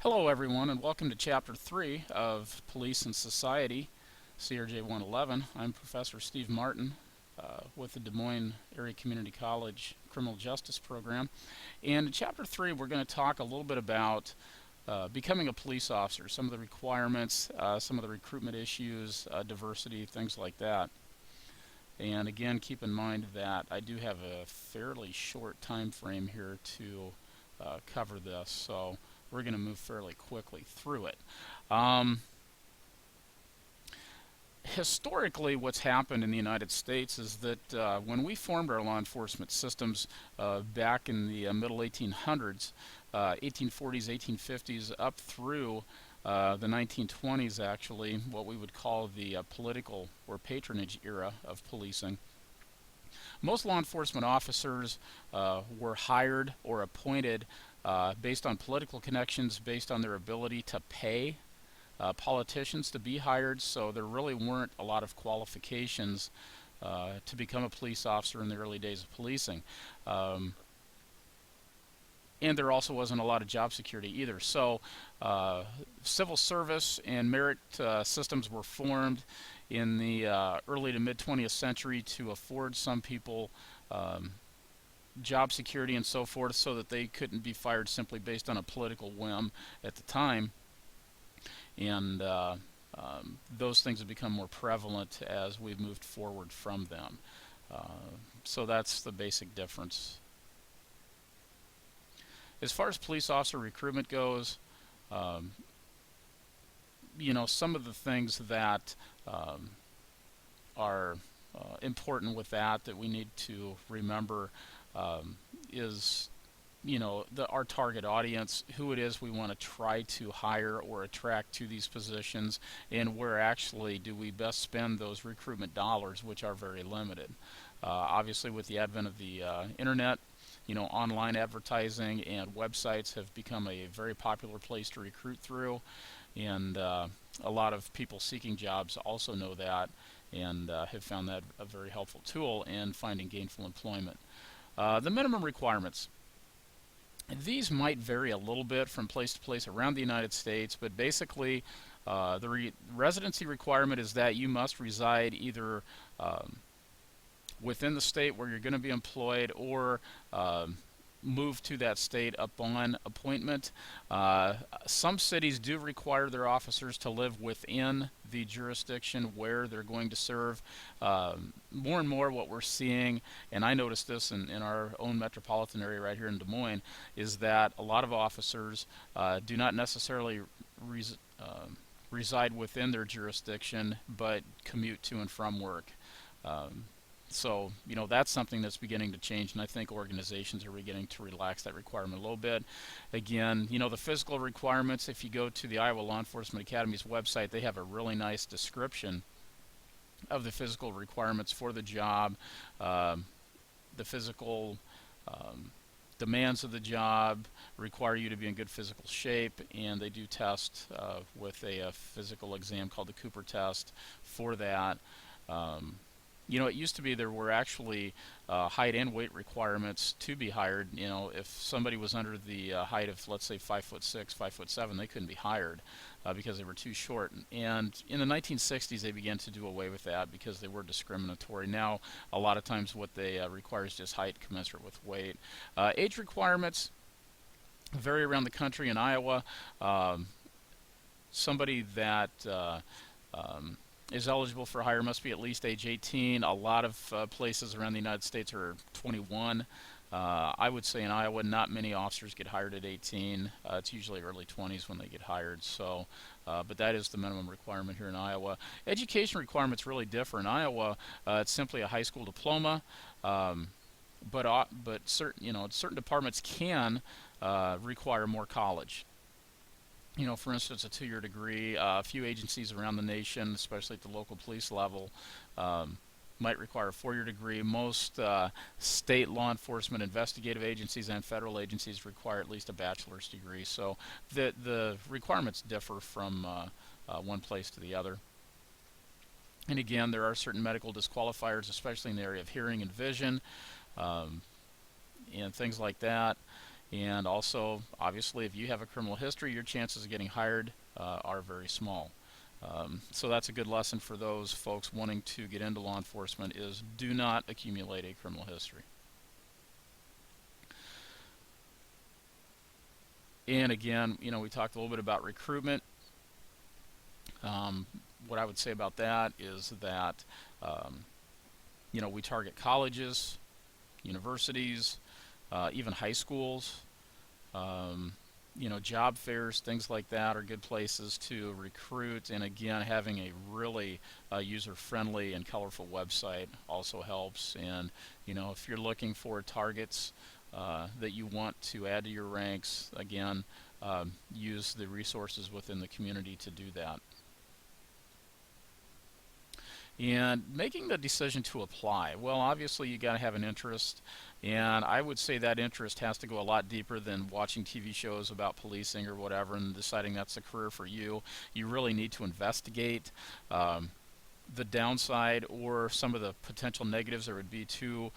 Hello everyone and welcome to Chapter 3 of Police and Society, CRJ 111. I'm Professor Steve Martin with the Des Moines Area Community College Criminal Justice Program. And in Chapter 3 we're going to talk a little bit about becoming a police officer, some of the requirements, some of the recruitment issues, diversity, things like that. And again, keep in mind that I do have a fairly short time frame here to cover this, so we're going to move fairly quickly through it. Historically, what's happened in the United States is that when we formed our law enforcement systems back in the middle 1800s, 1840s, 1850s, up through the 1920s, actually, what we would call the political or patronage era of policing, most law enforcement officers were hired or appointed based on political connections, based on their ability to pay politicians to be hired, so there really weren't a lot of qualifications to become a police officer in the early days of policing. And there also wasn't a lot of job security either. So civil service and merit systems were formed in the early to mid 20th century to afford some people job security and so forth, so that they couldn't be fired simply based on a political whim at the time. And those things have become more prevalent as we've moved forward from them. So that's the basic difference. As far as police officer recruitment goes, some of the things that are important with that we need to remember is, our target audience, who it is we want to try to hire or attract to these positions, and where actually do we best spend those recruitment dollars, which are very limited. Obviously, with the advent of the internet, online advertising and websites have become a very popular place to recruit through, and a lot of people seeking jobs also know that and have found that a very helpful tool in finding gainful employment. The minimum requirements. These might vary a little bit from place to place around the United States, but basically the residency requirement is that you must reside either within the state where you're going to be employed, or move to that state upon appointment. Some cities do require their officers to live within the jurisdiction where they're going to serve. More and more what we're seeing, and I noticed this in our own metropolitan area right here in Des Moines, is that a lot of officers do not necessarily reside within their jurisdiction, but commute to and from work. So, that's something that's beginning to change, and I think organizations are beginning to relax that requirement a little bit. Again, the physical requirements, if you go to the Iowa Law Enforcement Academy's website, they have a really nice description of the physical requirements for the job, the physical demands of the job require you to be in good physical shape, and they do test with a physical exam called the Cooper test for that. It used to be there were actually height and weight requirements to be hired. If somebody was under the height of, let's say, 5'6", 5'7", they couldn't be hired because they were too short. And in the 1960s, they began to do away with that because they were discriminatory. Now, a lot of times what they require is just height commensurate with weight. Age requirements vary around the country. In Iowa, somebody that is eligible for hire must be at least age 18. A lot of places around the United States are 21. I would say in Iowa, not many officers get hired at 18. It's usually early 20s when they get hired. So, but that is the minimum requirement here in Iowa. Education requirements really differ. In Iowa, it's simply a high school diploma. But certain departments can require more college. For instance, a 2-year degree. A few agencies around the nation, especially at the local police level, might require a 4-year degree. Most state law enforcement investigative agencies and federal agencies require at least a bachelor's degree. So the requirements differ from one place to the other. And again, there are certain medical disqualifiers, especially in the area of hearing and vision, and things like that. And also, obviously, if you have a criminal history, your chances of getting hired are very small. So that's a good lesson for those folks wanting to get into law enforcement is do not accumulate a criminal history. And again, we talked a little bit about recruitment. Um, what I would say about that is that, um, we target colleges, universities, even high schools. Um, job fairs, things like that are good places to recruit. And again, having a really user-friendly and colorful website also helps. And if you're looking for targets that you want to add to your ranks, again, use the resources within the community to do that. And making the decision to apply, well, obviously you got to have an interest, and I would say that interest has to go a lot deeper than watching TV shows about policing or whatever and deciding that's a career for you. You really need to investigate um, the downside or some of the potential negatives there would be to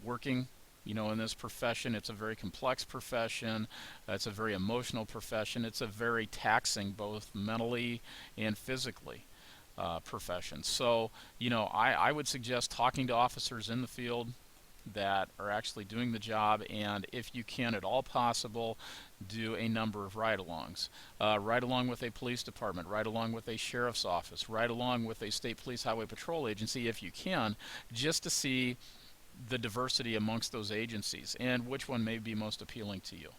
working. In this profession, it's a very complex profession. It's a very emotional profession. It's a very taxing, both mentally and physically profession. So, I would suggest talking to officers in the field that are actually doing the job, and if you can at all possible, do a number of ride-alongs. Ride along with a police department, ride along with a sheriff's office, ride along with a state police highway patrol agency if you can, just to see the diversity amongst those agencies and which one may be most appealing to you.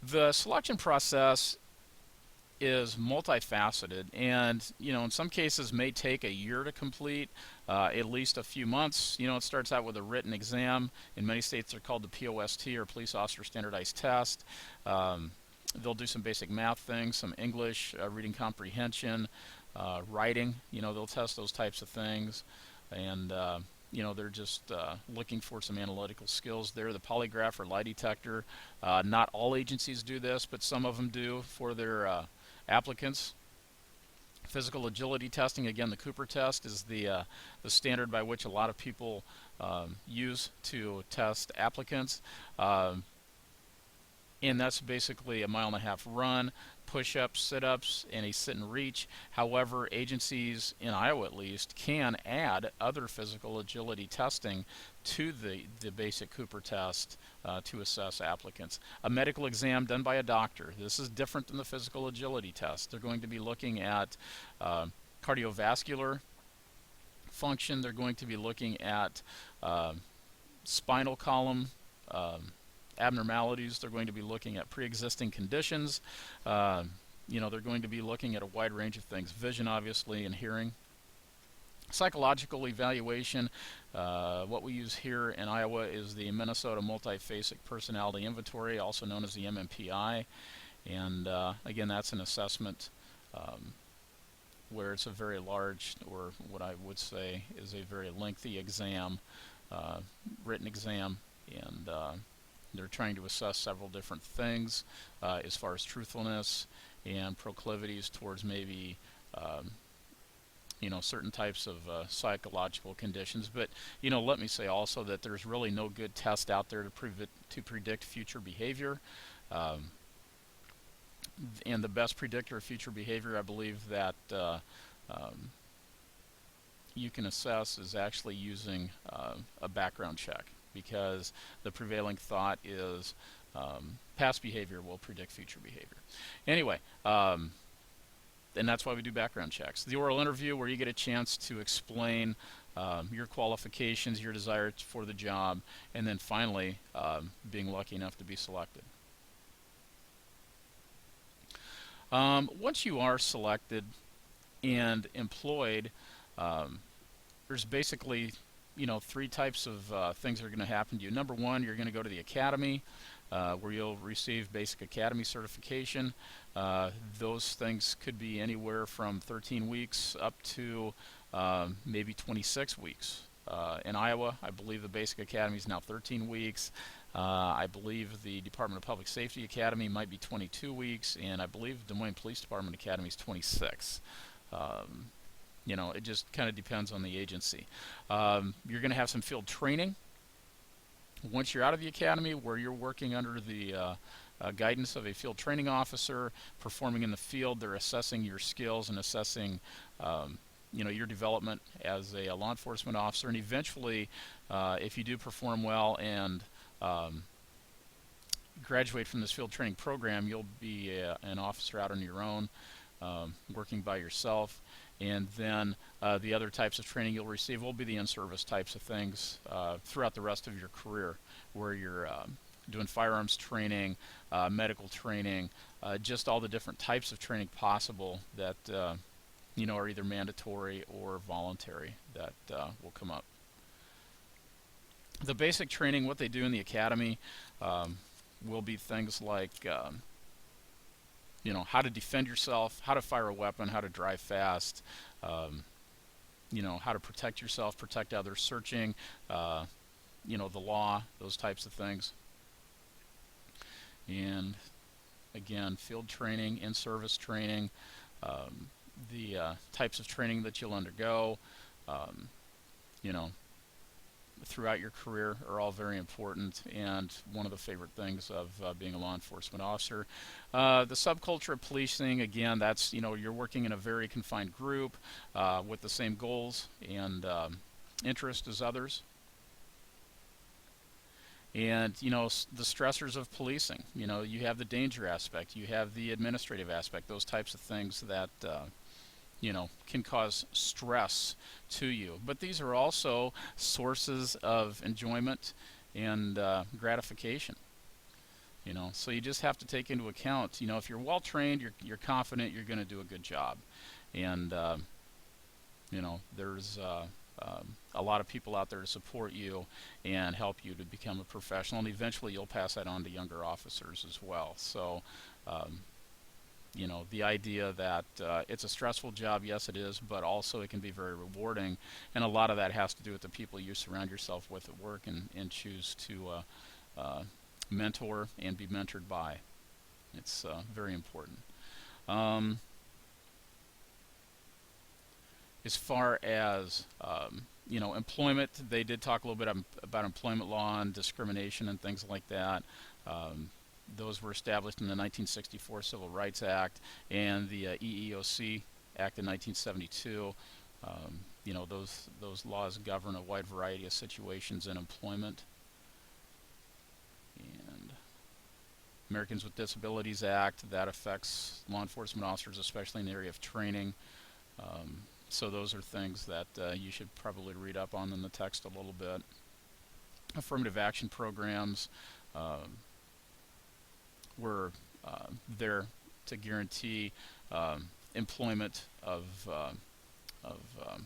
The selection process is multifaceted, and in some cases may take a year to complete, at least a few months. It starts out with a written exam. In many states they're called the POST, or Police Officer Standardized Test. They'll do some basic math things, some English, reading comprehension, writing. They'll test those types of things, and they're just looking for some analytical skills there. The polygraph or lie detector, not all agencies do this, but some of them do for their applicants. Physical agility testing, again, the Cooper test is the standard by which a lot of people use to test applicants. And that's basically a 1.5 mile run, push-ups, sit-ups, and a sit and reach. However, agencies in Iowa at least can add other physical agility testing to the basic Cooper test to assess applicants. A medical exam done by a doctor. This is different than the physical agility test. They're going to be looking at cardiovascular function. They're going to be looking at spinal column abnormalities. They're going to be looking at pre-existing conditions. They're going to be looking at a wide range of things, vision obviously, and hearing. Psychological evaluation, what we use here in Iowa is the Minnesota Multiphasic Personality Inventory, also known as the MMPI. And again, that's an assessment where it's a very large, or what I would say is a very lengthy exam, written exam, and they're trying to assess several different things as far as truthfulness and proclivities towards maybe certain types of psychological conditions. But let me say also that there's really no good test out there to predict future behavior. And the best predictor of future behavior, I believe, that you can assess is actually using a background check, because the prevailing thought is past behavior will predict future behavior. Anyway, and that's why we do background checks. The oral interview, where you get a chance to explain your qualifications, your desire for the job, and then finally being lucky enough to be selected. Once you are selected and employed, there's basically three types of things that are going to happen to you. Number one, you're going to go to the academy, where you'll receive basic academy certification. Those things could be anywhere from 13 weeks up to maybe 26 weeks. In Iowa, I believe the basic academy is now 13 weeks. I believe the Department of Public Safety Academy might be 22 weeks, and I believe Des Moines Police Department Academy is 26. It just kind of depends on the agency. You're going to have some field training. Once you're out of the academy, where you're working under the guidance of a field training officer, performing in the field, they're assessing your skills and assessing your development as a law enforcement officer. And eventually, if you do perform well and graduate from this field training program, you'll be an officer out on your own, working by yourself. And then the other types of training you'll receive will be the in-service types of things throughout the rest of your career, where you're doing firearms training, medical training, just all the different types of training possible that are either mandatory or voluntary that will come up. The basic training, what they do in the academy, will be things like how to defend yourself, how to fire a weapon, how to drive fast, how to protect yourself, protect others, searching, the law, those types of things. And again, field training, in-service training, the types of training that you'll undergo, throughout your career are all very important, and one of the favorite things of being a law enforcement officer. The subculture of policing, again, that's, you're working in a very confined group with the same goals and interests as others. And, the stressors of policing, you have the danger aspect, you have the administrative aspect, those types of things that can cause stress to you. But these are also sources of enjoyment and gratification. So you just have to take into account, if you're well trained, you're confident, you're going to do a good job. And, there's a lot of people out there to support you and help you to become a professional. And eventually you'll pass that on to younger officers as well. So, the idea that it's a stressful job, yes it is, but also it can be very rewarding, and a lot of that has to do with the people you surround yourself with at work and choose to mentor and be mentored by. It's very important. As far as employment, they did talk a little bit about employment law and discrimination and things like that. Those were established in the 1964 Civil Rights Act and the EEOC Act in 1972. Those laws govern a wide variety of situations in employment. And Americans with Disabilities Act, that affects law enforcement officers, especially in the area of training. So those are things that you should probably read up on in the text a little bit. Affirmative action programs were there to guarantee employment of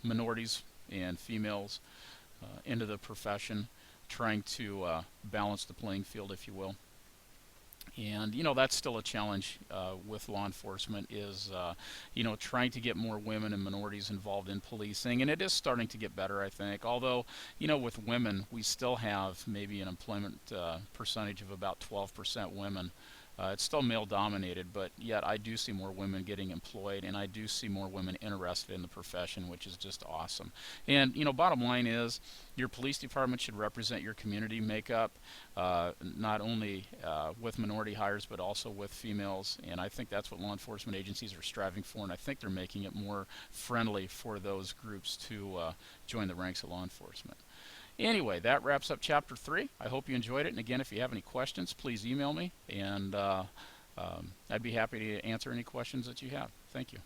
minorities and females into the profession, trying to balance the playing field, if you will. And that's still a challenge with law enforcement, is trying to get more women and minorities involved in policing, and it is starting to get better, I think. Although with women, we still have maybe an employment percentage of about 12% women. It's still male dominated, but yet I do see more women getting employed, and I do see more women interested in the profession, which is just awesome. And bottom line is, your police department should represent your community makeup, not only with minority hires, but also with females. And I think that's what law enforcement agencies are striving for, and I think they're making it more friendly for those groups to join the ranks of law enforcement. Anyway, that wraps up Chapter 3. I hope you enjoyed it. And again, if you have any questions, please email me, and I'd be happy to answer any questions that you have. Thank you.